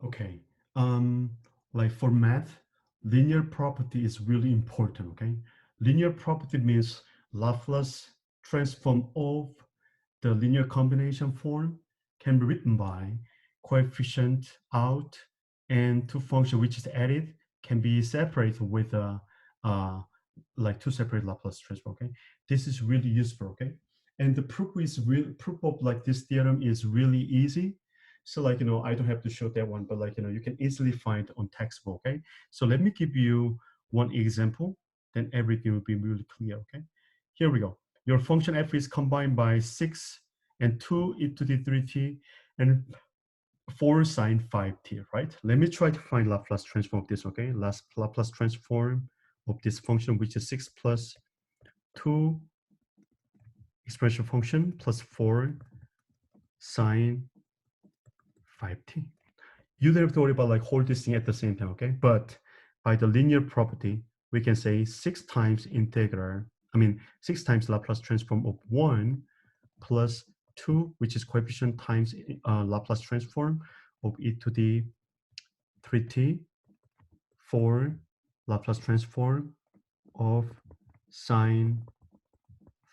Okay. Um, like for math, linear property is really important, okay? Linear property means Laplace transform of the linear combination form can be written by coefficient out and two function which is added can be separated with uh, like two separate Laplace transform, okay? This is really useful, okay? And the proof of like this theorem is really easy. So like, I don't have to show that one, but like, you can easily find on textbook, okay? So let me give you one example, then everything will be really clear, okay? Here we go. Your function f is combined by 6 and 2 e to the 3t and 4 sine 5t, right? Let me try to find Laplace transform of this, okay? Laplace transform of this function, which is 6 plus 2 expression function plus 4 sine 5t. You don't have to worry about like hold this thing at the same time, okay? But by the linear property, we can say 6 times integral, 6 times Laplace transform of 1 plus 2, which is coefficient times Laplace transform of e to the 3t, 4 Laplace transform of sine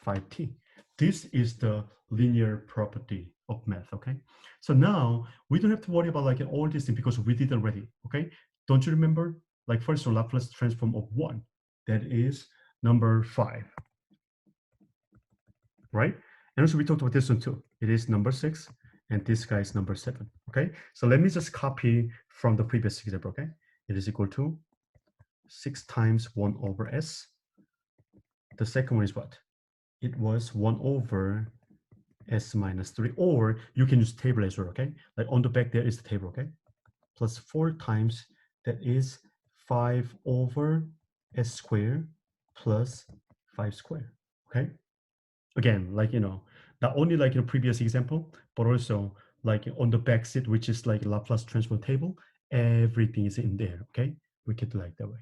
5t. This is the linear property of math, okay? So now we don't have to worry about like all these things because we did already, okay? Don't you remember? Like first, Laplace transform of 1, that is number 5, right? And also we talked about this one too. It is number 6, and this guy is number 7, okay? So let me just copy from the previous example, okay? It is equal to 6 times 1 over s. The second one is what? It was 1 over s minus 3, or you can use table as well, okay? Like on the back there is the table, okay? Plus 4 times, that is 5 over s squared plus 5 squared, okay? Again, like, not only like in the previous example, but also like on the back seat, which is like Laplace transform table, everything is in there, okay? We can do like that way.